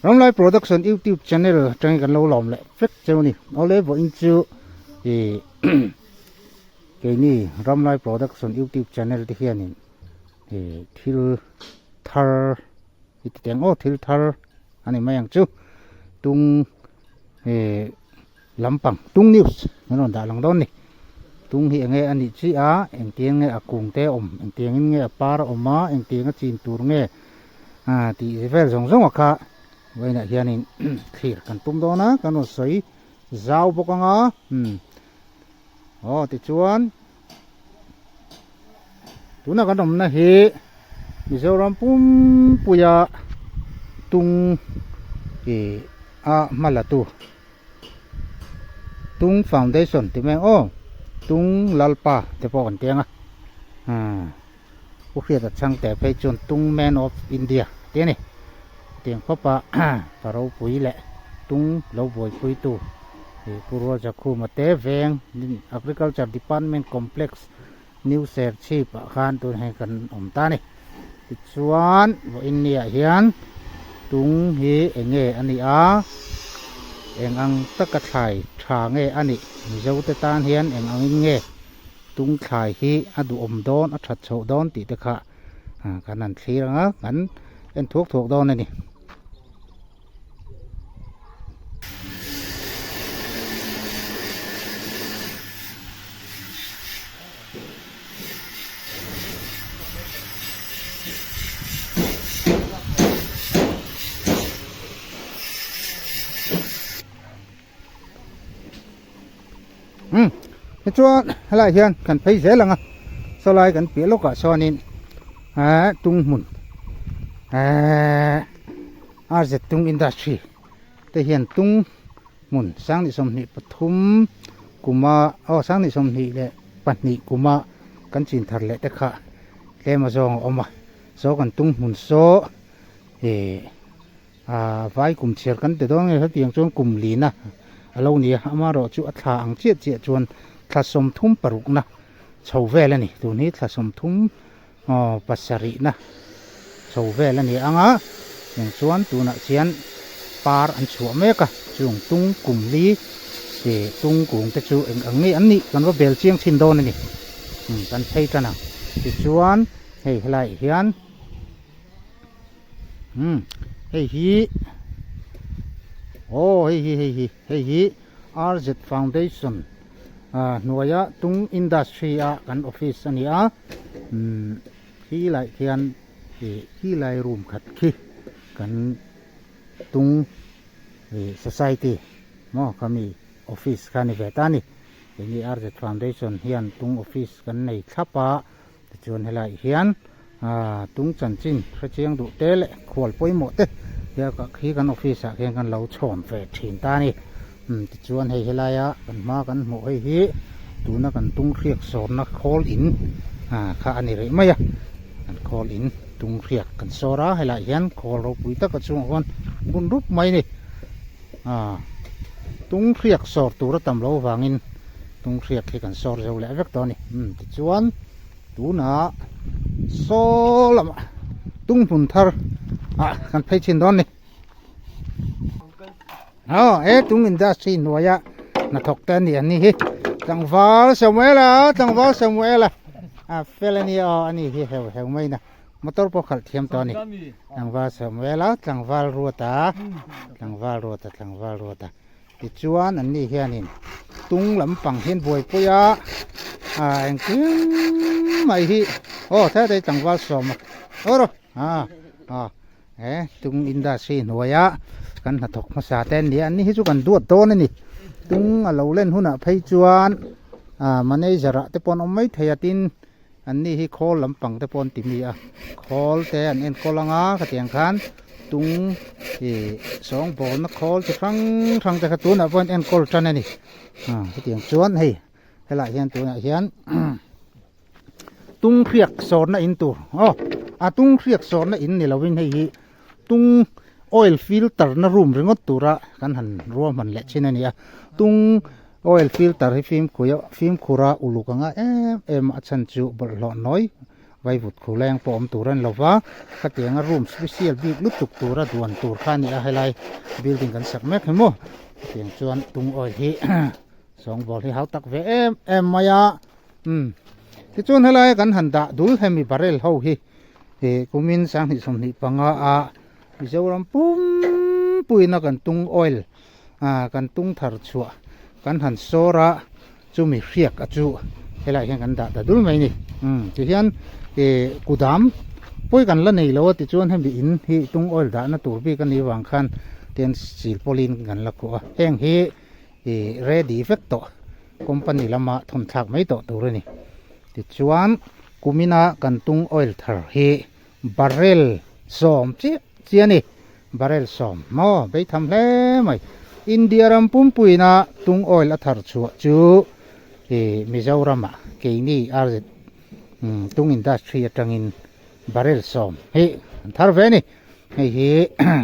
รำไรโปรดักชั่น YouTube channel จังกันเราหลอมแหละเฟกเจ้านี่เอาเลยบอกอินจูเกนี่รำไรโปรดักชั่น YouTube channel ที่เฮียนี่ทิลทาร์อีกเตียงทิลทาร์อันนี้มาอย่างจูตุงลำปังตุงนิวส์นั่นด่าหลังด้านนี่ตุงเฮียงอันนี้จีอาเอ็งเตียงอากุงเตอมเอ็งเตียงปาร์อมาเอ็งเตียงจีนตูร์ตีเฟลสงว่าค่ะไว้เนี่ยเฮียนี่เคลียร์กันตุ้มโดนะกันว่าใส่เจ้าพวกงาติดชวนตัวนั้นกันนะเฮมิเซอรัมปุ่มปุยาตุงมาละตุตุงฟาวเดชั่นที่แม่ตุงลัลปาที่พอกันเตียงผู้เขียนช่างแต่ไปจนตุงแมนออฟอินเดียเตียนี่เตียงพ่อปะปะเราปุ๋ยแหละตุงเราบวยปุ๋ยตู้ผู้รู้จักคู่มาเตะแวง Agriculture Department Complex New Serchip อาคารตัวให้กันอมตานี่ติดส่วนว่าอินเดียเฮียนตุงเฮเองอันนี้เองอังตะกะไข่ชาเงอันนี้มีเจ้าตะตานเฮียนเองอังเงตุงไข่เฮอดูอมดอนอัดโฉดอนติดตะขะกันนั่นทีละกันเป็นถูกดอนนี่ช่วงอะไรเฮียนกันไปเสียหลังสลายกันเปียลูกกะซอนินตุงมุนอาจจะตุงอินดัสทรีแต่เฮียนตุงมุนสร้างนิสมนิปทุมกุมาสร้างนิสมนิเลยปัตนิกุมากันจินทร์เละแต่ค่ะเลมาจองออกมาโซกันตุงมุนโซไว้กลุ่มเชียร์กันแต่ต้องไงครับเตียงจนกลุ่มลีนะเราเนี่ยมารอจุอัฐอังเจียจวนทัศมทุ่มปรุกนะชาวเวลนี่ตัวนี้ทัศมทุ่มปัสสรินะชาวเวลนี่อย่างชวนตัวน่ะเชียนปาร์อันชัวเมกะจุงตุงกลุ่มลีตุงกุงแต่จูอันนี้กันว่าเบลเจียงชินโดนนี่กันใช้กันนะติดชวนให้ไหลเฮียนให้ฮีฮีRZ Foundation หน่วยตุงอินดัสทรีกันออฟฟิศอันนี้ที่ไหลเทียนที่ไหลรูมขัดขี้กันตุงsociety เขามีออฟฟิศกันในเวทานี่นี่ RZ Foundation เฮียนตุงออฟฟิศกันในขับปะจวนให้ไหลเฮียนตุงจันจินพระเจียงดุเตะเลยขวดป่วยหมดเดี๋ยวก็ขี้กันออฟฟิศเฮียนกันเราชนเฟดถินตานี่ชวนให้ลายกันมากันหมดให้ดูนะกันตุงเรียกสอนนะ call in ข้าอันนี้เลยไหมกัน call in ตุงเรียกกันสอระให้ละยัน call เราปุยตะกันช่วงวันบุญรูปไหมนี่ตุงเรียกสอดตัวระตำเราวางินตุงเรียกให้กันสอดเราแหละเวกตอนนี้ชวนดูนะโซลมตุงปุ่นทาร์กันไปชินดอนนี่ตุงอินดัสทรีหน่วยนักทอกเตนนี่อันนี้จังหวัดสมุยละเฟลนี่อันนี้เหวไม่นะมอเตอร์พอขัดเทียมตอนนี้จังหวัดสมุยละจังหวัดรัวตาติดชวนอันนี้เฮียนี่ตุงลำปังเฮียนบวยปุยเอ็งคือไม่ฮีแท้ได้จังหวัดสมตุงอินดัสทรีหน่วยกันถกภาษาเต้นนี่อันนี้ให้จุกันดวดโตนี่ตุงเราเล่นหุ่นไปจวนมันไอ้จระแต่ปนอมไม่เทียตินอันนี้ให้คอลำปังแต่ปนติมีคอลแต่อันเอ็นคอลังกระเทียงคันตุงสองบอลนักคอลจะครั้งแต่กระตุ้นปนเอ็นคอลจันนี่กระเทียงจวนให้หลายเฮียนตัวเนี่ยเฮียนตุงเรียกสอนนะอินตัวตุงเรียกสอนนะอินนี่เราวิ่งให้ตุงoil filter นะรูมเรื่องตัวระกันหันรวมมันเละเช่นนี้ตุง oil filter ให้ฟิล์มคุระอุลุกังอัชันจูบลอน้อย ไว้บุดขู่แรงปอมตัวรันเราว่าก็เตียงรูมสเปเชียลบิ๊กลุตุกตัวระดวนตัวข้านี่อะไรไลบิลดิ้งกันสักแม็กให้โม่เตียงจวนตุงอ้อยที่สองบอลที่เขาตักเวเอ็มมายาที่จวนอะไรกันหันดาดูให้มีบาร์เรลเขากุมินสังหิสมนิปังอาวิจารณ์ปุ่มปุยนักกันตุงออยล์กันตุงทาร์ชัวกันหันโซระจูมีเรียกจูอะไรกันดาดูไหมนี่ที่เห็นกูดามปุยกันละนี่แล้วที่จวนให้มีอินที่ตุงออยล์ดานะตัวพี่กันนี่วางคันเตียนสีโพลินกันละกัวแห้งเรดี้เฟกโตคอมพานีละมาทำทักไม่โตตัวนี่ที่จวนกุมินากันตุงออยล์ทาร์บาร์เรลสอมเจียนี่บาร์เรลสอมมอไปทำแล้วไหมอินเดียรำปุ่มปุยนะตุงออยล์อัฐารชัวจูมิจาวรามะเกนี่อาร์เตุงอินดัสทรีจังอินบาร์เรลสอมทาร์เวนี่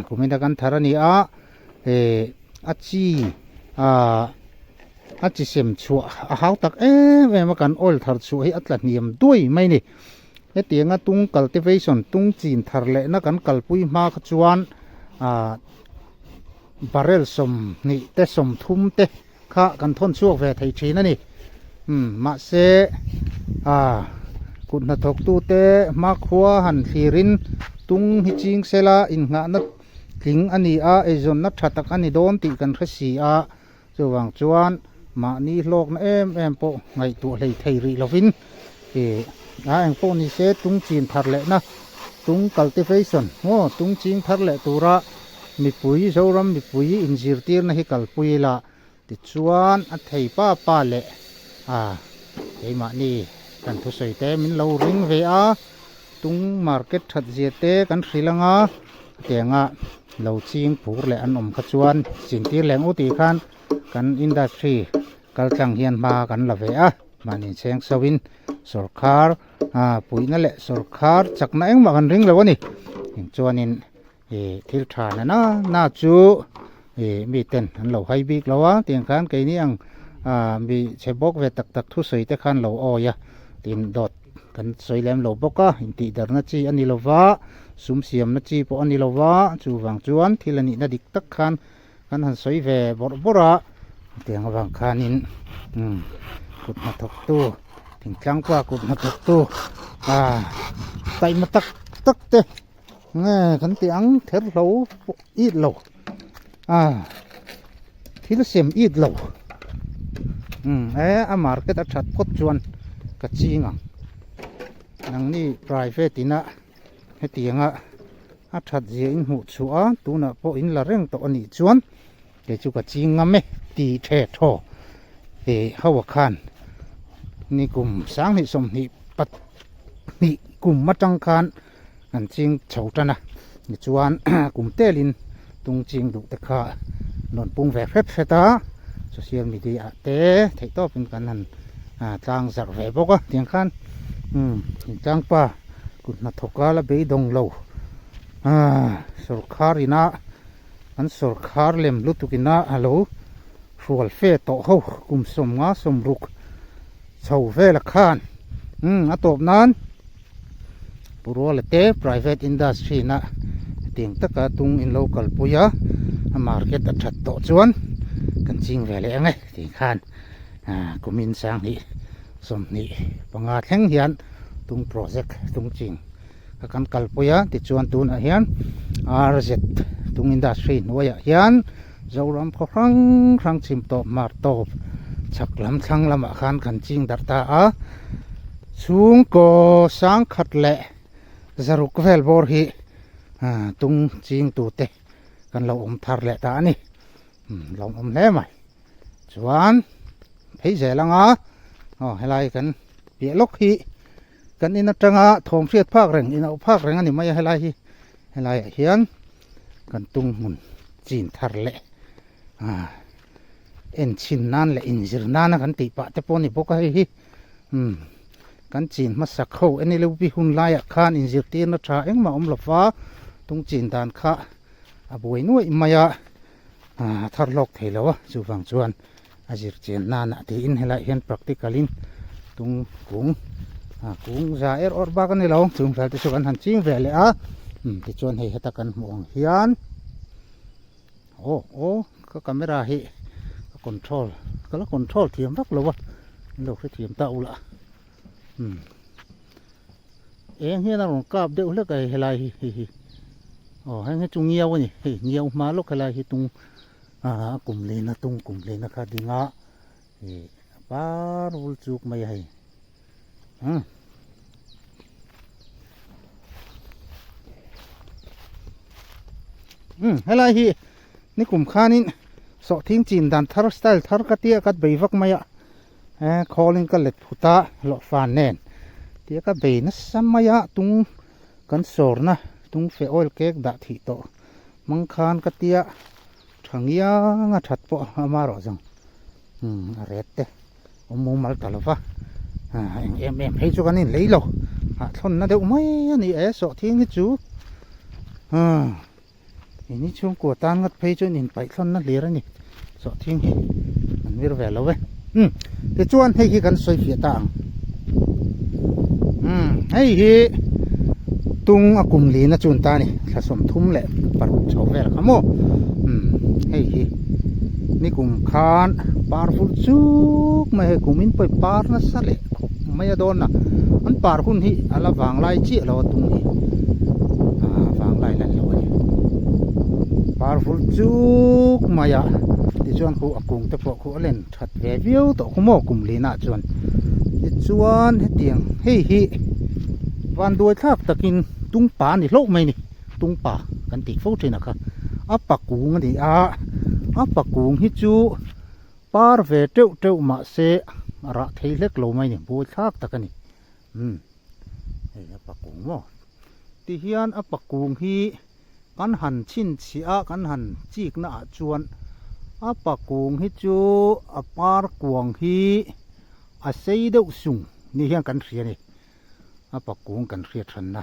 กุมินากันทาร์นี่อาชีเซมชัวหาวตักเวมากันออยล์ทาร์ชัวอัตลัดเนียมด้วยไหมนี่เตียงตุง cultivation ตุงจีนทาร์เลนักกันกัลปุยมาขจวนบาร์เรลสมนี่เตสมทุ่มเตข้ากันทนช่วงเวทไทยชีนั่นนี่มาเสกุนทกตูเตมาขวาหันฟีรินตุงฮิจิงเซลาอินงานัดลิงอันนี้เอจนนัดชัดตักอันนี้โดนตีกันขสีจวงจวนมานี่โลกนะเอ็มโปไงตัวเลยไทยรีลวินเอ็งพวกนี้เสตุงจีนทาร์เลนะตุง cultivation ตุงจีนทาร์เลตัวระมีปุ๋ยโซรัมมีปุ๋ยอินจิร์ตีร์นะฮิกัลปุ๋ยละติดชวนอัฐิป้าเละไอ้มานี่กันทุสอยเตมินเราริงเวียตุงมาร์เก็ตทัดเจเตกันศรีลังกาเตียงเราจิงผูกเละอันขจวนสินตีร์แหลงอุติคันกันอินดัสทรีกัลจังเฮียนมากันละเวียมานี่เชงสวินสอร์คาร์ปุ๋ยนั่นแหละสอร์คาร์จากนั้นมากันริงแล้ววะนี่อย่างจวนนินทิลทานนะน่าจูมีเต็นอันเราให้บิ๊กแล้ววะเตียงการไกนี่ยังมีเชบกเวตักทุสวยแต่ขันเราอ้อยตีนดอดกันสวยแหลมเราบกอินติดาร์นัจีอันนี้เราว่าสุมเสียมนัจีพออันนี้เราว่าจูวังจวนทีละนิดนัดิกตักขันกันหันสวยเวบระเตียงวังขันินกุดมาตกตู้ถึงจังกว่ากุดมาตกตู้ไตมาตักเตะขันเตียงเทอร์โลอีดโลที่ละเสียมอีดโลมาร์เก็ตชัดพดจวนกระจิงนังนี่ private นะให้เตียงชัดเจียงหูชัวตัวน่ะพออินละเร่งตัวนี้จวนเดี๋ยวจูกระจิงไหมตีเทโทเข้าขันนี่กลุ่มสร้างนิสมนิปัดนี่กลุ่มมัดจังคันอันจริงเฉาจันนะนี่จวนกลุ่มเตลินตรงจริงดุตะขานนปุงแวกเฟตตาโซเชียลมีเดียเตะถ่ายทอดเป็นกันนั่นต่างจากแวบก็เตียงคันจังป่ากุนทกาละเบยดงโลสุรคารินะอันสุรคาร์เลมลุตุกินะฮัลโหลรัวเฟตโตเขากุมสมงาสมรุกชาวเวลคานตบนั้นปุโรเลเต้ private industry นะเตียงตะกาตุง in local ปุยmarket ชัดโตจวนกันจริงเวลไงเตียงคานกุมินสังนี่สมนี่ปังอาแห่งเฮียนตุง project ตุงจริงกันกัลปุยติดจวนตุนเฮียน RZ ตุง industry นัวเฮียนเจ้ารำครั้งชิมโตมาโตชักลำทั้งลำคันกันจริงดัตตาสูงก็สังขัดเละจะรุกเวลบอร์ฮีตุงจริงตัวเตกันเราทาร์เละตานี่เราเล่ไหมจวนพี่เจลังให้ไล่กันเปียลกฮีกันอินจังทองเสียดภาคแรงอินเอาภาคแรงอันนี้ไม่ให้ไล่เฮียนกันตุงมุนจีนทาร์เละเอ็นชินนั่นแหละอินจิรนั่นกันติปะแต่ปนี่พวกไอ้กันจีนมาสักเขาอันนี้เราพิหุนลายคานอินจิรตีนชาเอ็งมาหลับฟ้าตรงจีนด่านข้าบวยนุ่ยมายาทาร์ลอกเทแล้วจูฟังจวนอาจิรเจนนั่นที่อินให้ละเห็น practicalin ตรงกุ้ง kung za or ba kan lo chung sal te chu kan han ching ve le a ti chuan hei heta kan hmuang hian ka camera hi control kala control thiam vak lo wa lo khe thiam ta ula eng hian rong kap de ula kai helai hi hang chung ngiaw ni hei ngiaw ma lo khalai hi tung kum le na kha dinga par ul chuk mai hai helai hi ni kum khanin so thing chin dan thar style thar ka tia kat bei vak maya calling ka let phuta lo fan nen tia ka bei na samaya tung kan sor na tung fe oil cake da thi to mang khan ka tia thangya nga that po amaro jang rette mu mal talova em hei chu kanin leilo thon na deuh mai ani so thing ni chu ini chung ko tan ngat phei chu nin pai thon na ler ani so thing hi an mir ve lo we te chuan hei hi kan soi fia tang hei hi tung akum li na chun ta ni thlasom thum le paru chho vel khamo hei hi ni kum khan powerful chuk mai he kumin pai par na sale mai adon na an par hun hi ala wang lai chi lo tung hi wang lai lan lo powerful chuk maya ti chuan khu akung te pho khu alen that ve viu to khumo kum li na chuan ti chuan he tiang hei hi van duai thak takin tung pa ni lo mai ni tung pa kan ti fo thina kha apakung ni apakung hi chu par ve teu ma se ra thei lek lo mai ni bu thak takani hei apakung mo ti hian apakung hi kan han chin chia kan han chik na chuan apakung hi chu apar kuang hi a sei deuh sung ni hian kan hria ni apakung kan hria than na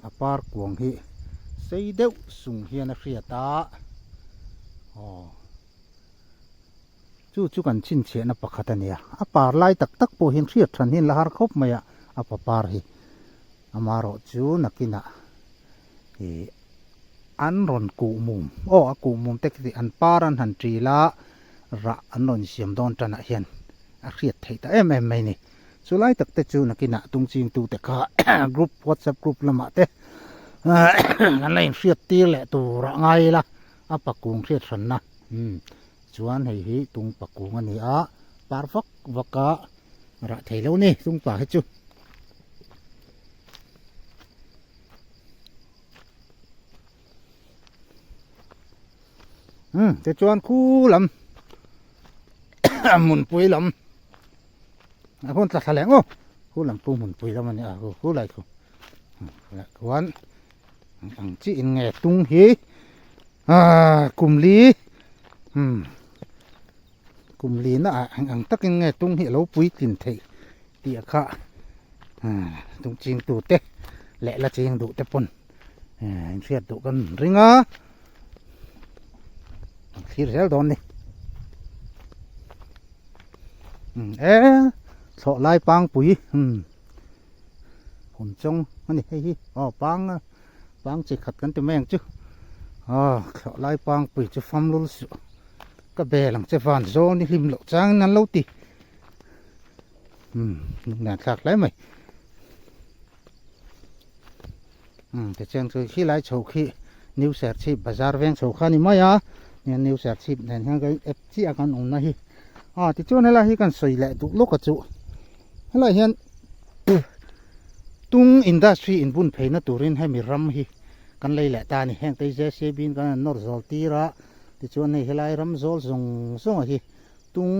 apar kuang hi sei deuh sung hian a hria ta chu kan chin che na pakhat ania apar lai tak po hin hria than hin lahar khop maya apapar hi amaro chu nakina an ron ku mum ku mum te ki an paran han tri la ra an non siam don tana hian a hriat thei ta em mai ni chulai tak te chu nakina tung ching tu te kha group whatsapp group lama te an lain hriat tir le tu ra ngai la apakung hriat ran na chuan hei hi tung pakung ani a par vaka ra thei lo ni tung pa he chu te chuan khu lam mun pui lam hon tla thaleng khu lam pu mun pui lam ani khu lai khu la kwan ang chi in nge tung hi kumli na ang takin nge tung hi lo pui tin thei ti kha tung ching tu te le la ching du te pon in riat du kan ringa khir rel don ni so lai pang pui hon chong ani hei hi pang chi khat kan te meng chu so lai pang pui chu fam lul su ka be lang che van zo ni him lo chang nan lo ti na thak lai mai te chen chu hi lai chho khi new ser chi bazar veng chho kha ni maya new ser chi nen hang ga fc akan on na hi ti chon hela hi kan soi le tu lo ka chu hela hian tung industry in bun pheina turin he mi ram hi kan lei le ta ni heng te je bin kan nor zol tira ti chon nei helai ram zol zong hi tung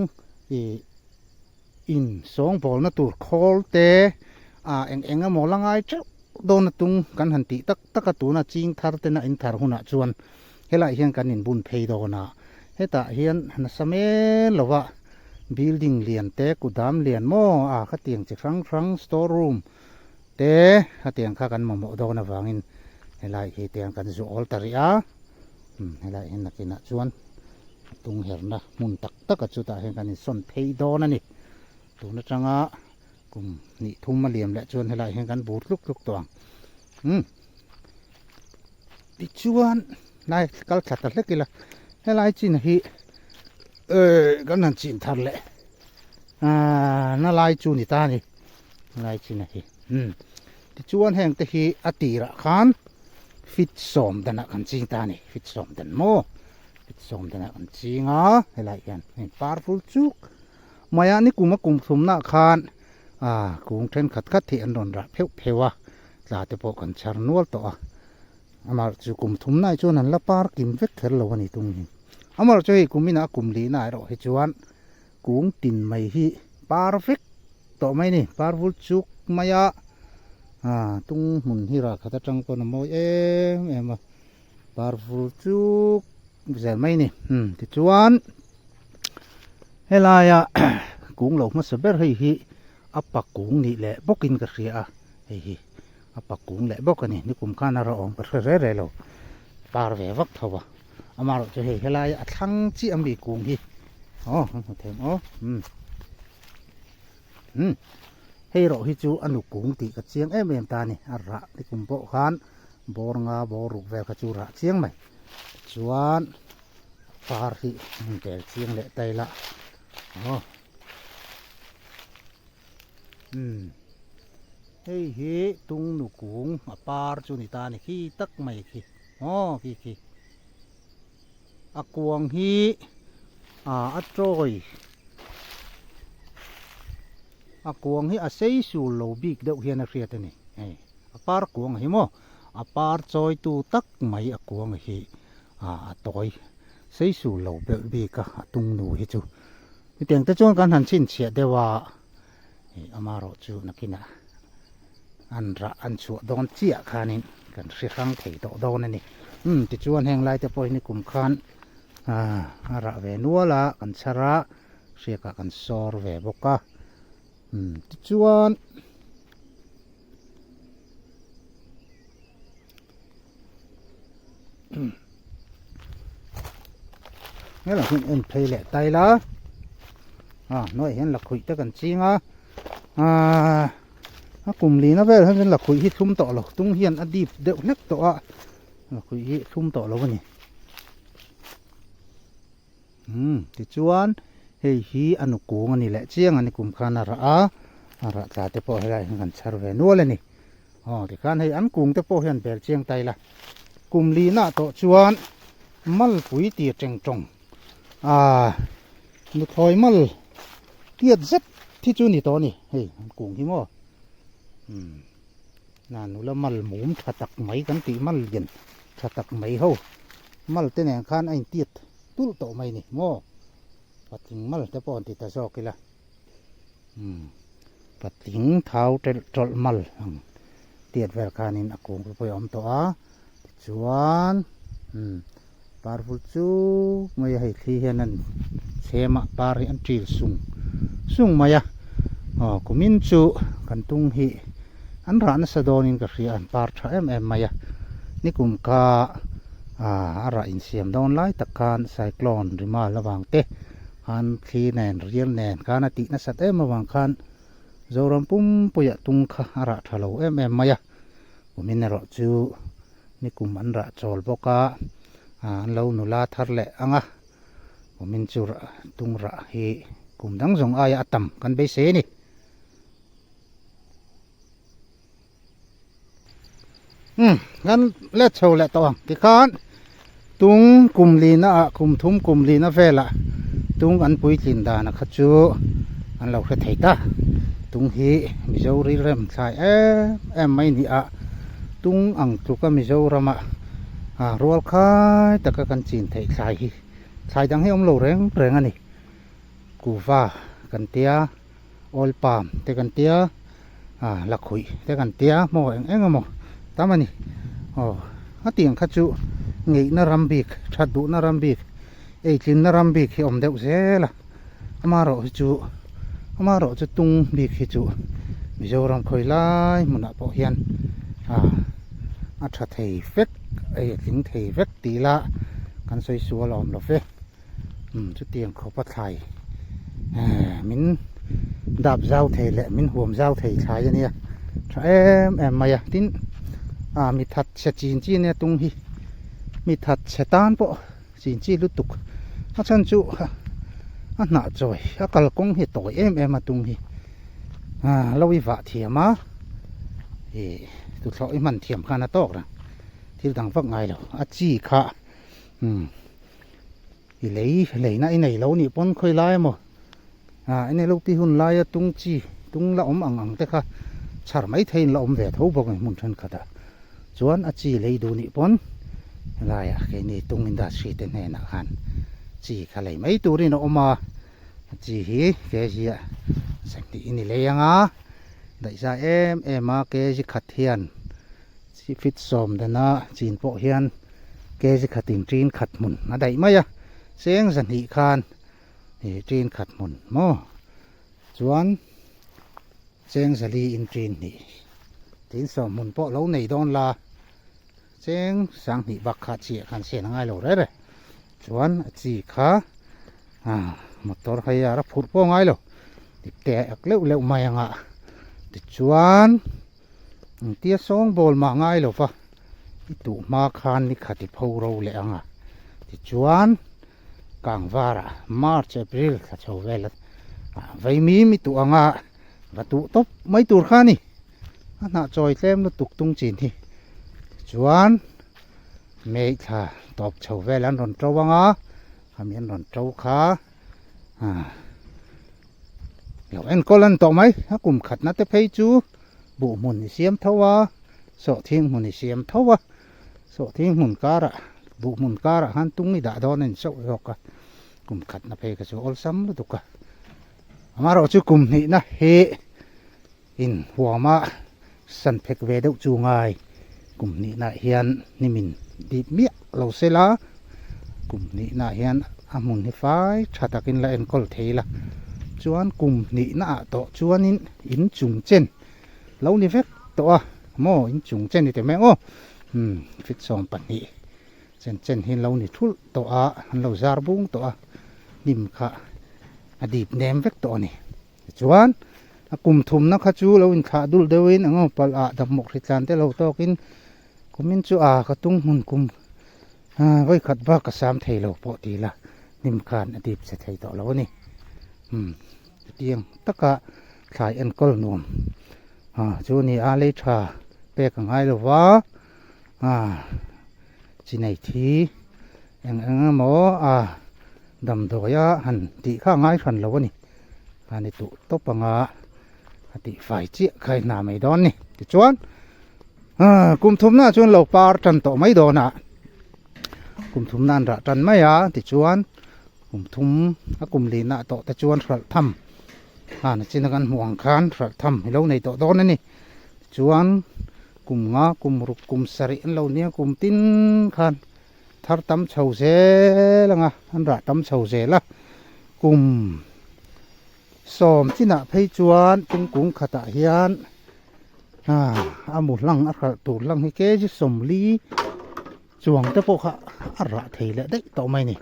in song bol na tur khol te eng mo langai chu don tung kan han ti tak tu na ching thar te na in thar huna chuan helai hian kan in bun phei do na heta hian na same lowa building lian te kudam lian mo kha tiang chi frang store room te kha tiang kha kan mo do na wangin helai hi tiang kan zu ol taria helai hin nakina chuan tung herna mun tak chu ta hen kan in son phei do na ni tu na changa กลุ่มนี่ทุ่มมาเหลี่ยมและชวนให้ไหลแห่งกันบูดลุกตวงดิชวนนายกัลขัดตัดเล็กกี่ละให้ไหลจีนฮีก็นั่นจีนทันแหละน่าไหลจูนิตานี่ไหลจีนฮีดิชวนแห่งตะฮีอติระขันฟิตสมดันกันจีนตานี่ฟิตสมดันโมฟิตสมดันกันจีงะให้ไหลกันนี่พาร์ฟูลจุกมายานี่กุมกุมสมนักขันกุงเทนขัดที่อันนนระเพวะลาเตปกันชาร์นวลตัวอามาจูกุมทุ่มนายจวนนั้นละปาร์กิมเวทเทลวันนี้ตรงนี้อามาจูให้กุมินะกุมลีน่าเราให้จวนกุงตินไม่ฮีปาร์เฟกต่อไม่นี่ปาร์ฟุลจุกมายาตุงมุนฮิราขัดจังปนโมเอ็มปาร์ฟุลจุกเสร็จไม่นี่ที่จวนเฮลายะกุงหลงมาสเบอร์ให้ฮีอัปปะกุงนี่แหละบอกกินกระเสียเฮ้ยอัปปะกุงแหละบอกกันนี่กุมข้านาเราออกกระเสียเรื่อยๆเราปาร์เววักเท่าว่าอามาเราจะเห็นอะไรทั้งที่อันบีกุงที่อ๋อเห็นอ๋อให้เราให้จูอนุกุงตีกับเชียงเอ็มตานี่อะไรที่กุมโบขานบอร์งาบอรุกแววขจูระเชียงไหมชวนปาร์ที่เดี๋ยวเชียงเละไตละอ๋อเฮ้ยตุงนุกุงปาร์จุนิตานี่ขี้ตักไม่ขี้อ๋อขี้กวงฮีอัตรอยกวงฮีเซยสูโลบิกเดาเฮียนเรียดนี่ปาร์กวงฮีโมปาร์จอยตูตักไม่กวงฮีตอยเซยสูโลบิกตุงนุฮิจูมีแต่งแต่จวนกันหันชินเฉียดเดว่าอามาโรจูนักนะอันชัวดอนเจียขานินกันเสียครั้งเถิดดอนนี่ติดจวนแห่งไรแต่พอนี่กลุ่มขันระเวนัวละกันชระเสียกันซอร์เวบกะติดจวนนี่แหละคุณเอ็นเพลย์แหละไตละน้อยเห็นหลักคุยตะกันจริงกลุ่มลีนะเว้ยท่านเป็นหลักคุยที่ทุ่มต่อหรอกตุ้งเฮียนอดีตเด็กเล็กต่อหลักคุยที่ทุ่มต่อแล้ววะนี่ติดจวนเฮ้ยฮีอนุกูงอันนี้แหละเจียงอันนี้กลุ่มคานาระตาเตปอให้ได้กันชาร์เวนัวเลยนี่ที่การให้อันกุ้งเตปอเฮียนเปลเจียงไตละกลุ่มลีน่าต่อจวนมัลปุ๋ยเตียเจงจงนุถอยมัลเตียเซ็ตที่จูนี่ตัวนี่เฮ้ยกุ้งที่มั่วนั่นนู่นละมัลหมูมชัดตักไหมกันตีมัลเย็นชัดตักไหมเฮามัลเตนแหงคานไอ้เตียตุ้ลโตไหมนี่มั่วปัดถิงมัลแต่ปอนติตาซอกกี่ละปัดถิงเท้าจอลมัลเตียดแววคานินอากงไปอมตัวจวนปาร์ฟุจูไม่ให้ที่เห็นนั่นเชมาปาริอันจีลซุงมายะกุมินจูกันตุงฮีอันร้านสะดอนินกระเรียนปาร์ชเอ็มมายะนี่กุมกาอะไรอินเสียมดอนไลตะการไซโคลนหรือมาระหว่างเตะฮันคีแนนเรียลแนนการตินัสเอ็มระหว่างคันโจรมปุ่มปุยตุงขอะไรทะเลเอ็มมายะกุมินรอจูนี่กุมอันระจอลบกาเราหนุลาทัดเละอ่ะกุมินจูระตุงระฮีกุมดังสงอายะตัมกันไปเสนี่งั้นเล็ดโชว์แหละตัวที่ข้านตุงกุมลีนะกุมทุ่มกุมลีนะเฟละตุงอันปุยจินดานะขจูอันเราเคยถ่ายตาตุงฮีมิโซริเริ่มใส่ไม่นี่ตุงอังตุกมิโซรามะรัวคายตะกันจีนถ่ายใส่ดังให้อมโลแรงอันนี้กูฟ้ากันเตียออลปามเตกันเตียลักขุยเตกันเตียโมเอ็งโมตามนี่เตียงขจูเงยนารัมบิกชัดดูนารัมบิกจินนารัมบิกที่อมเดวเซละมาโรจูตุงบิกจูมิโซรัมคอยไล่มุนับพอเฮียนอัฐเทเฟกลิงเทเฟกตีละกันสวยสัวหลอมหลอเฟจุดเตียงเขาปัดไทยมิน ดับเจ้าเทแหละมินห่วมเจ้าเทใช้เนี่ยมาอยากทิ้นมีทัดเชจีนจีเนี่ยตรงที่มีทัดเชตานปะจีนจีลุตุกฉันจูหน้าจอยกลกงเหตุต่อยมาตรงที่เราวิวะเทียมาตุกเรามันเทียมขนาดตอกนะที่ดังฟังไงแล้วจีค่ะเลยนะไอไหนเรานี่ปนเคยไล่มั้งไอในลูกที่หุ่นไล่ตรงจีตรงละอังแต่ค่ะชาร์ไม่เทนละเวทเขาบอกไงมุนชนขดาส่วนจีเลยดูนี่ปนไล่แค่นี้ตรงอินดัสทรีเต็นแน่นักหันจีค่ะเลยไม่ตัวนี้นะมาจีแกจีสักทีนี่เลยยังได้ใช้มาแกจีขัดเทียนจีฟิตซอมเดนะจีนโปเฮียนแกจีขัดติงจีนขัดมุนนะได้ไหมเสียงสันนิคานจีนขัดมุนโมส่วนเสียงสลีอินจีนนี่จีนสอมมุนโปะเราในดอนลาเสียงสังนิบักขัดเสียขันเสียงง่ายเลยเลยส่วนจีขามอเตอร์ไฟรับพูดโป้ง่ายเลยติดแต่เร็วมายังติดส่วนเตี้ยสองบอลมาง่ายเลยฟะตุมาคานนี่ขัดติดพูเราเลยติดส่วนกลางวาระมาร์ชเอพริลขัดชาวเวลไว้มีตัววัตถุตบไม่ตัวข้านี่น่าจอยเต็มแล้วตุกตุงจีนที่ส่วนเมฆตบชาวเวลนนเจ้าขมิ้นนนเจ้าขาเราก็ลันต่อไหมกลุ่มขัดนัดเพยจูบุมุนเสียมเทวะโสทิ้งมุนเสียมเทวะโสทิ้งมุนการะบุมุนการะหันตุงนี่ด่าดอนนี่โสยกกลุ่มขัดนัดเพยกโสอลซัมลุตุกมาเราจูกลุ่มนี้นะเฮอินหัวมาสันเพกเวดจูงายกลุ่มนี้นะเฮียนนิมินดีเมียเราเสลากลุ่มนี้นะเฮียนอามุนให้ไฟชาตากินละเอ็นกอลเทละจวนกลุ่มนี้น่าต่อจวนอินจุงเจนเรานี่เฟกตัวโมอินจุงเจนนี่แต่แม่โอ้ฟิตสองปันนี้เจนเห็นเรานี่ทุลตัวเราซาร์บุงตัวนิมค่ะอดีตเนมเฟกตัวนี่จวนกลุ่มทุมนักจูเราอินขาดุลเดวินปลาดำหมกริจานแต่เราตอกินกุมินจูกระตุ้งหุ่นกุมไว้ขัดบ้ากระซามเทเราปกติละนิมขานอดีตเสถียรต่อเรานี่เตียงตะกะขายอันกอลนวมจูนี่เลชาเปกังไงหรือว่าจีไหนทีหมอดำดอยหันตีข้างง่ายขันเราวนี่อันนี้ตุตบปังติไฟเจี๊ยใครหน้าไม่ดอนนี่ติจวนกุมทุมน่าจวนเราปาร์จันโตไม่โดนกุมทุมนั่นระจันไม่ติจวนกุมทุมกุมลีน่าโตแต่จวนรัดทำจินกันห่วงคานรัดทำให้เราในโตโดนนี่จวนกุมกุมรุกกุมสริเราเนี่ยกุมตินคานทาร์ตั้มเฉาเสละอันระตั้มเฉาเสละกุมสอมที่น่ะเพยจวนตรงกุ้งขตะเฮียนหมุนลังตูลังให้เกจิสมลีจวงแต่พวกระเทเลได้ต่อไหมนี่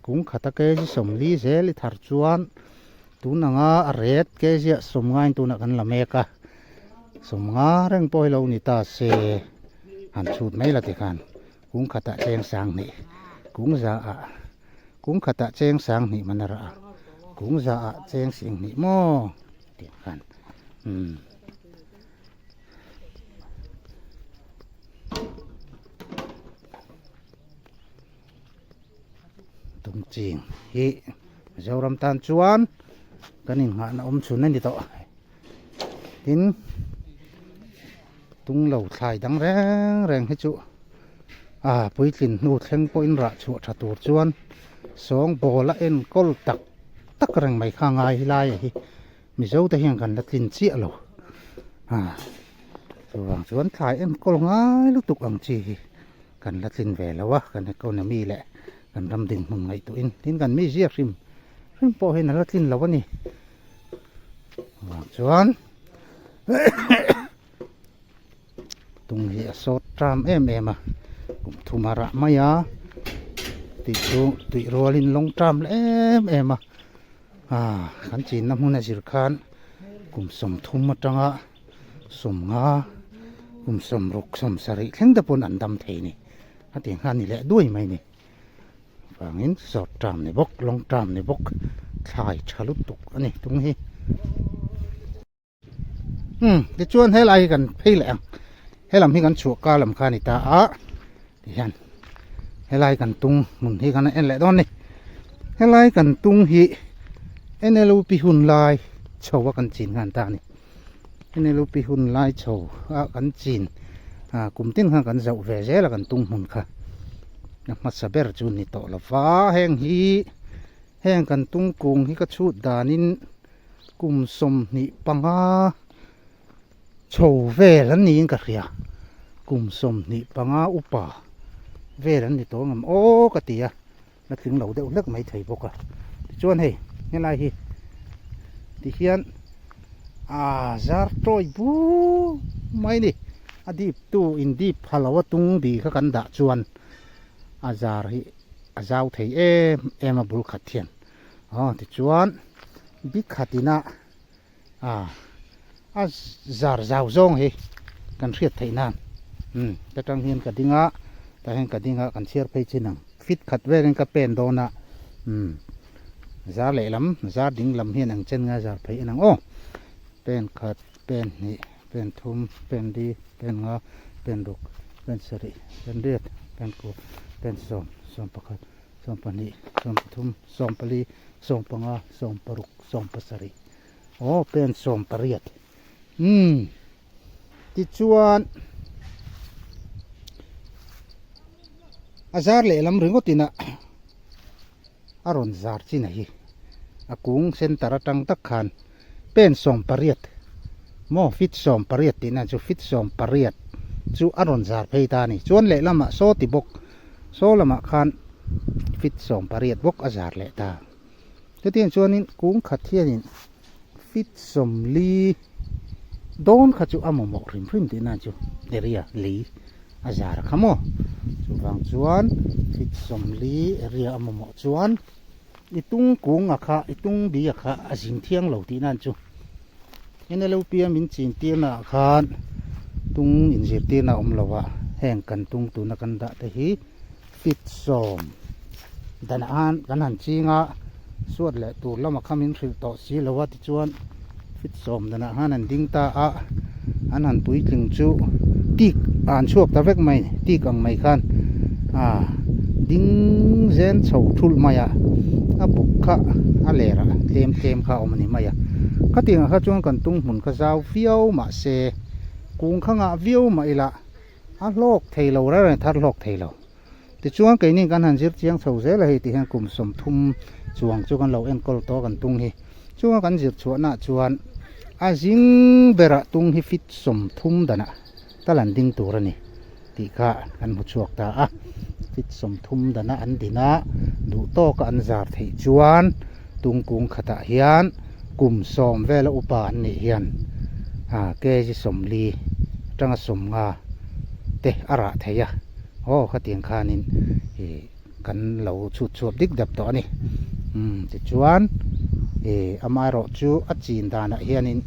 กุ้งขตะเกจิสมลีเสลิทาร์จวนตูนังเรดเกจิสมงานตูนักกันละเมกะสมงาเร่งปอยเรานี่ตาเสหันชุดไม่ละติกันกุ้งขตะเจงสังนี่กุ้งจะกุ้งขตะเจงสังนี่มันระกุ้งจะเจงสิ่งนี้โม่เดียวกันตรงจริงเจ้ารำตาลจวนกันนี่หาอมชุนนั่นดิโตทินตุงเหล่าถ่ายดังแรงให้จุปุยลินนูดเข่งปุยระชัวชัตัวจวนสองโบละเอ็นกอลตักแรงไม่ข้างไงไล่มีเจ้าแต่ยังกันละลินเสียหรอส่วนชวนถ่ายเอ็นกอลง่ายลูกตุกอังจีกันละลินแหวแล้ววะกันก็น่ะมีแหละกันรำดึงมึงไงตัวอินทิ้งกันไม่เสียริมพอเห็นละลินแล้ววะนี่ชวนตรงนี้สดตามทุมาระมายาติโรลินลงตาม kan chin na mun azir khan kum som thum ma tanga som nga kum som ruk som sari thleng da pon andam thei ni ati khan ni le doi mai ni wangin short term ni bok long term ni bok thlai thalut tuk ani tung hi ti chuan helai kan phei le ang helam hi kan chu ka lam kha ni ta a ti hian helai kan tung mun hi kan en le don ni helai kan tung hi enelu pi hun lai chowa kan chin ngan ta ni enelu pi hun lai cho a kan chin kum tin kha kan zau ve je la kan tung mun kha na ma saber chu ni to la wa heng kan tung kung hi ka chu danin kum som ni panga cho ve lan ni ka ria kum som ni panga upa ve lan ni to ngam o ka tia na thing lo deuh lek mai thei boka chuan hei helai hi ti hian zar troi bu mai ni adip tu in dip halawa tung bi kha kan da chuan azar hi azau thei em abul khathian ti chuan bi khatina zar zau zong hi kan riat thei nan ta tang hian ka dinga ta hen ka dinga kan share phei chinang fit khat ve ren ka pen dona zar le lam zar ding lam hian ang chen nga zar phei anang pen khat pen ni pen thum pen di pen nga pen ruk pen sari pen riat pen ko pen som pakhat som pani som pathum som pali som panga som paruk som pasari pen som pariat ti chuan azar le lam ringo tina aron zar china hi akung center atang tak khan pen som pariat mo fit som pariat tina chu fit som pariat chu aron zar phei ta ni chuan le lama so ti bok so lama khan fit som pariat bok azar le ta te tin chuanin kung khathianin fit som li don khachu amomo rim tina chu area li azar khamo chu wang chuan fit som li area amomo chuan itung kung akha itung bi akha azing thiang lo ti nan chu enelo pia min chin tina khan tung injir tina omlowa heng kan tung tu na kan da te hi fit som dan an kan han chinga suat le tur lama khamin thil to si lowa ti chuan fit som dana hanan ding ta anan pui tling chu tik an chuak ta vek mai tik ang mai khan ding zen chho thul maya buk kha lera tlem kha omani maya katinga kha chuan kan tung mun kha zau fiau ma se kung khanga viau ma ila lok theilo ra thar lok theilo ti chuan ke ni kan han zir chiang chho ze la hi ti han kum som thum chuang chu kan lo en kol to kan tung hi chuan kan zir chuana chuan azing bera tung hi fit som thum dana talan ding turani ti kha kan mu chuak ta fit som thum dana an dina du to ka an zar thei chuan tung kung khata hian kum som vela upa an ni hian ke ji som li tanga som nga te ara theya khatiang khanin kan lo chu dik dap to ani ti chuan amaro chu achin dana hianin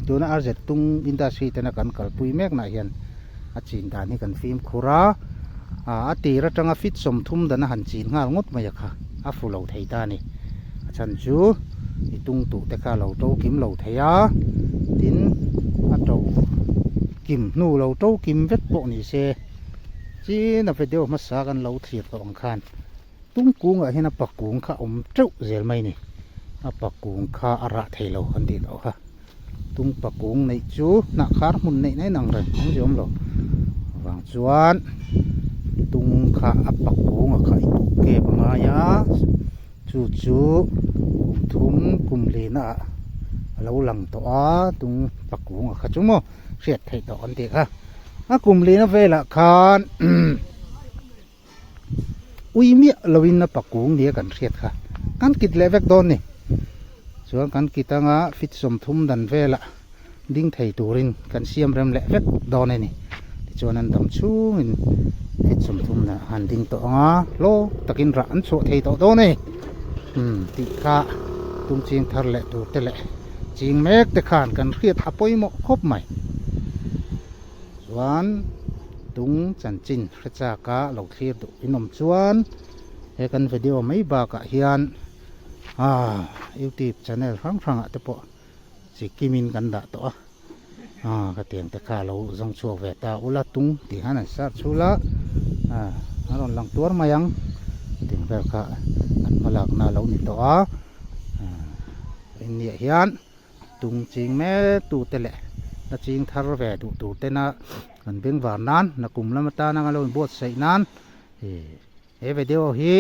tuna arjet tung industry tana kan kalpui mek na hian achin dani kan film khura ati ra tanga fit som thum dana han chin ngal ngot maya kha fulo thei ta ni achan chu itung tu te kha lo to kim lo theya tin ato kim nu lo to kim vet po ni se chi na video ma sa kan lo thiat to ang khan tung kung a hina pakung kha treu zel mai ni pakung kha ara theilo kan ti lo ha tung pakung nei chu na khar mun nei nai nang ran ang jom lo wang chuan tung kha pakung a khai ke banga ya chu thum kum le na lo lang to tung pakung a kha chu mo riat thei to an ti kha kum le na vela khan uimi lowin na pakung dia kan riat kha kan kit levek don ni chuan kan kitanga fit som thum dan vela ding thei turin kan siam rem le vek don ni chuan an dam chung in fit som thum na han ding to lo takin ra an chu thei to do ni ติกะตุงจิงทะเลตูเตะจิงเมกตะขานกันเรียดอปอยหมอครบใหม่ส่วนตุงจันจินพระจากะเหล่าเคลียดอินมส่วนเฮกันวิดีโอไม่บากะเฮียนYouTube channel ฟังอะตะปอสิกิมินกันดะตอกะเตียงตะขาเราจงชัวเวตาอุลาตุงติหันซาชุละอารอนลังตัวมายังติงเวกะอันมาลักนาเรานี่ตออินเนียเฮียนตุงจิงแม่ตูเตละนะจิงทารเวตูเตนะกันเบ่งหวานนั้นนะกลุ่มละมตานังเราบวชใส่นั้นวิดีโอฮี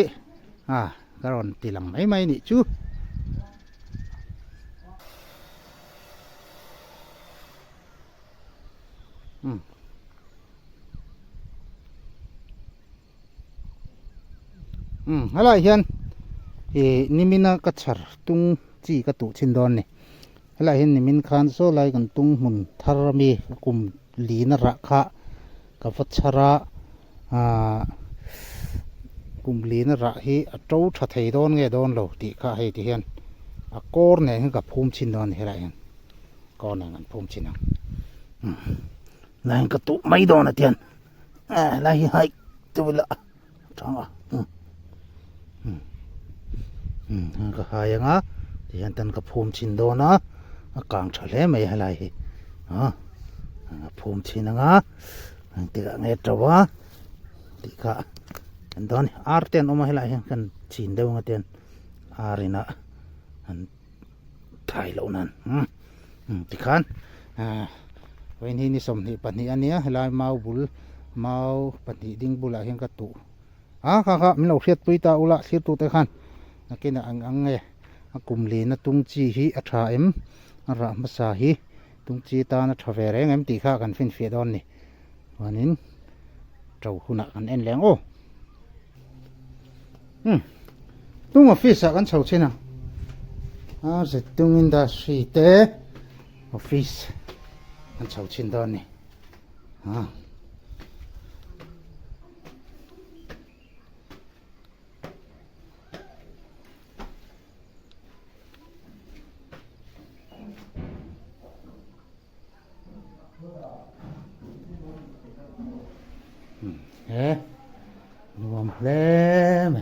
กรอนติลังไม่นี่จูอะไรเฮียนนิมินากัจฉรตุงจีกตุชินดอนนี่อะไรเห็นนิมินคานโซไลกันตุงมุนทารมีกุมลีนระคะกับฟัชระกุมลีนระฮีโจ้ชัดให้ดอนไงดอนโลติข้าให้ที่เห็นกอร์เนี่ยกับภูมิชินดอนเห็นอะไรเห็นกอร์เนี่ยกับภูมิชินดอนนายกตุไม่ดอนนะเทียนอะไรให้ตัวละจังก็หายังที่ยันตันกับภูมิชินโดนะกลางทะเลไม่อะไรภูมิชินติกะเงตระวะติกะอันตอนอาร์เตียนออกมาให้ไรกันชินเดียวกันเตียนอารินะอันไทยเหล่านั้นติกันวันนี้นิสมนี่ปัจจุบันนี้ให้ไรมาบุลมาปัจจุบันบุลอะไรกันตุค่ะมีเราเสียตุยตาอุละเสียตุแต่ขันนักกินอังเงยกลุ่มลีนตุงจีฮีอัฐาระมาสาฮีตุงจีตานะทเวเรงตีข้ากันฟินเฟียดอนนี่วันนี้เจ้าหุ่นกันเอ็นแรงโอ้ตุงออฟฟิศกันเช่าเช่นจะตุงอินดัสทรีเตอออฟฟิศกันเช่าเช่นดอนนี่รวมแล้วไหม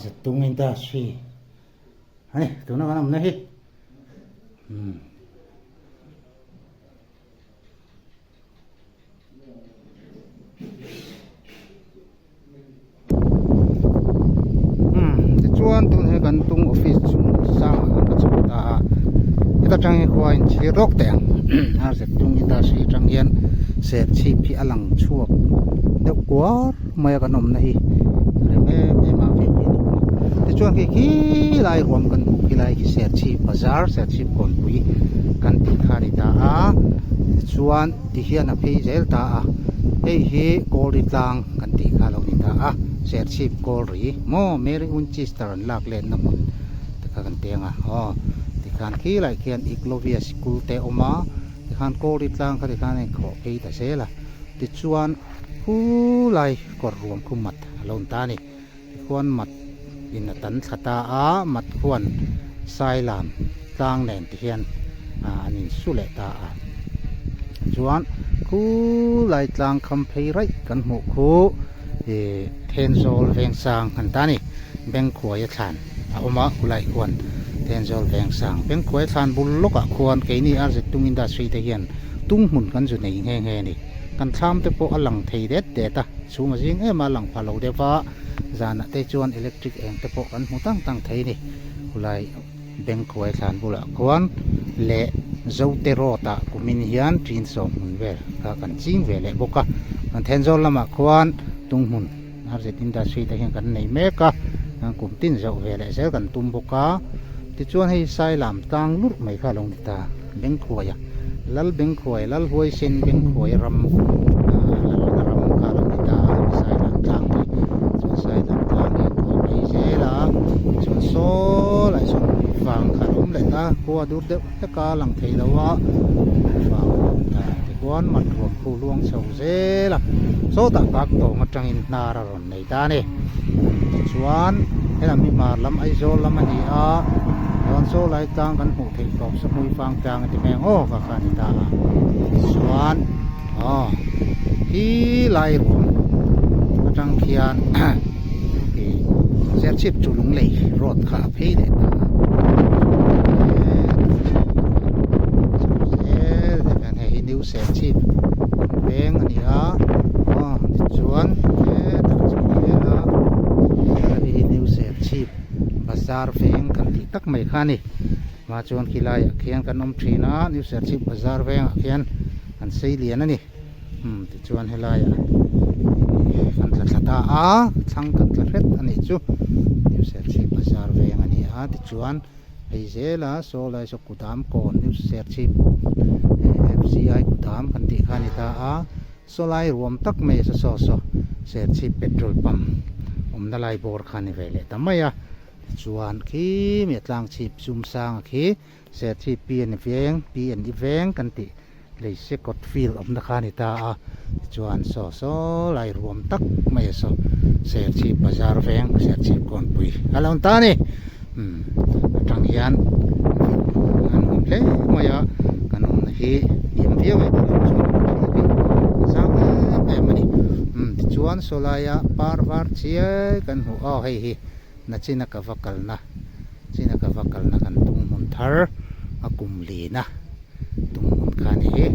จะตุงอินดัสทรีอันนี้ตุงนั่นกันมั้งเนี่ยจะชวนตุงให้กันตุงออฟฟิศสร้างกันก็จะตาkita jangan kuain cilok teng, harus tunggu kita si jangan set si pi alang cuak, dek kuar maya kanom nahi, reme maafin ini. Tujuan kiki lai huam kan kilai ki set si bazar set si konpui kan tikhari taa, tujuan tihian api zel taa, hi kori tang kan tikhalau ni taa, set si kori, mo meri unci staran lak len namun, tekakan tenga,การขี้ไหลเขียนอีกโลเวียสกูเตอมาที่การโกริตลางที่การขอไปแต่เสียละติดชวนผู้ไหลกดรวมคุมมัดลงตานี่ควรมัดอินตันสตามัดควรไซลามต่างแดนที่เขียนอันนี้สุเลตาชวนผู้ไหลต่างคำเพยไรกันหมู่คู่เทนโซลเวงซางกันตานี่แบ่งขวายฐานเอามาผู้ไหลควรเทนโซลแวงสังเป็นขวายทานบุลลกควรเกนี่อาจจะตุงอินดัสทรีเทียนตุ้งหุ่นกันจุดไหนแห่ๆนี่กันทำแต่พวกอลังเทเด็ดเดต้าสูงมาจริงมาหลังพาเราเดฟ้าจานเตจวนอิเล็กทริกเองแต่พวกกันหูตั้งเทนี่กุไลเป็นขวายทานบุลควรเละเจ้าเตโรตากุมินฮิอันจีนสมหุ่นเวลกันจริงเวลบกะกันเทนโซลละมาควรตุ้งหุ่นอาจจะอินดัสทรีเทียนกันในเมกะกุมตินเจ้าเวลเซลกันตุ้มบกะที่ชวนให้ใส่ลำต่างลุดไม่ข้าลงตาเบ่งขวายลัลเบ่งขวายลัลหวยเส้นเบ่งขวายรำข้าลงตาใส่ลำต่างไปชวนใส่ลำต่างเนี่ยขวายไปเสียละชวนโซ่ไหลชวนฟังข้าลงเลยตาขวาดูเด็กตะกาหลังเทลวะฟังตาที่ chuan mat ruam khu luang chho zela so ta kak to ngatangin nara ron nei ta ni chuan hela mi mar lam ai zol lam ani a yon so lai tang kan hu thei kop samui fang tang ti meng o ka khan ta chuan hi lai ruam atang khianเสียชีพจุลุงเลยรถขาพี่เลยนะการให้นิ้วเสียชีพเบ่งอันนี้ชวนตัดชวนเลยนะให้นิ้วเสียชีพบาซาร์เฟงกันที่ตักไม่ขานี่มาชวนกีฬาเขียนกันอมทรีนะนิ้วเสียชีพบาซาร์เฟงเขียนกันเสียเหรียญนั่นนี่ที่ชวนให้ลายกันตะตาช่างกันตะเร็ดอันนี้จูนิวเซอร์ชีพบาซาร์เวงอันนี้ที่ชวนไอเซล่าโซลายสกุดามก่อนนิวเซอร์ชีพFCI กุดามกันที่ขานิตาโซลายรวมตักเมสโซเซอร์ชีพเปโตรลปั๊มนั่นลายบอร์ขานิเวเลทำไมชวนขี้เมียต่างชีพซุ่มสร้างขี้เซอร์ชีพปีนเวงกันที่เลยเสกดฟิลนักขานิตาชวนโซลายรวมตักเมสเสียชีพบาซาร์เฟงเสียชีพก่อนปุยอะไรต่างนี่ทางยันอันเล่มายากันที่ยิมเที่ยวไปตลอดช่วงสาวแบบนี้ชวนโซลายปาร์วาร์เชียกันหัวเฮ้ยนัดนักวักลนะกันตุงมุนทาร์อากุมลีนะตุงมุนคานี่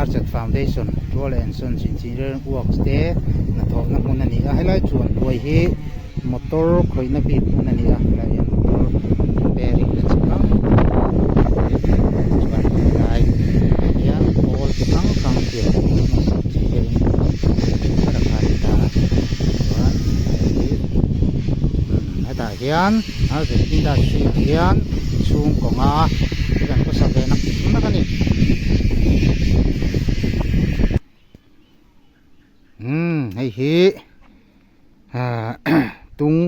Archet Foundation Roll and Sons Engineering Works Day na thok na kun ani a helai chuan loi hi motor khoina bi kun ani a helai an motor repairing na chika chuan lai ya all sang ti repairing para kai ta chuan hata hian Archet Industry hian chung konga kan ko sa ve na kani hay hi tung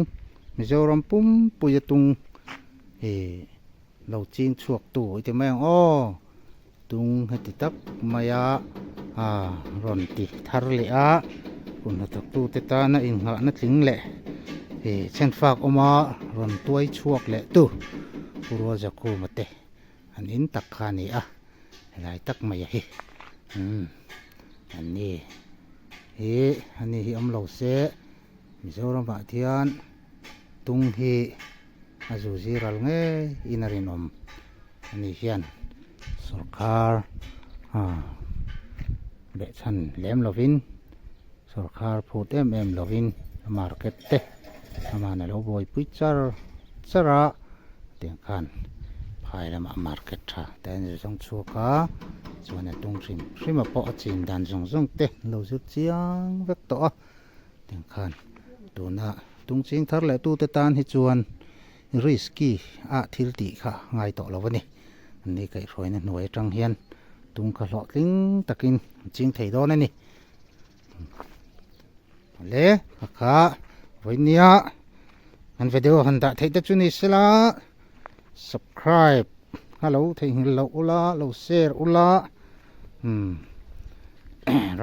Mizoram pum puya tung lâu chiên chuộc tủ thì mấy tung hay tắc maya ron ti thar lệ kun hat tu te ta na in ha na tling lệ chen phak oma ron tuai chuộc lệ tu puro jaku mate an in tak khani lai tak maya hi an niอันนี้อมเหลาเสมิโซรัมบะที่อันตุงฮีอาจูซีรัลเงอินารินอมอันนี้เฮียนสรคาร์เบชันเลมลวินสรคาร์พูดลวินมาร์เก็ตเตประมาณนั้นเราบอยพิจารณาเตียงคันภายในมาร์เก็ตแต่ในช่วงชัวก้าส่วนในตรงริมปอจีนดันส่งเตะเราสุดเสียงเวกต่อเตียงคันตัวน่ะตรงจริงทัดแหละตู้เตตานให้ชวนริสกี้ทิลติค่ะง่ายต่อเราวันนี้อันนี้ไก่รอยนั่นหน่วยจังเฮียนตรงกระหลอดลิงตะกินจริงไทยดอนนี่เล่ค่ะวันนี้อันวิดีโอหันตะไทยตะจุนิสละ subscribe ฮัลโหลไทยหินเราอุละเราเซอร์อุละ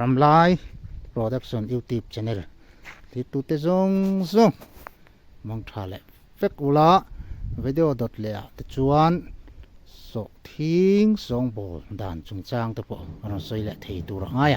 รำลาย production YouTube channel ที่ตุเตซงมองถ่ายเลยเฟกอุละวิดีโอดอทเลียตะจวนสกทิ้งสองบอลด่านจุงจางตะปอเราใส่ละที่ตัวง่าย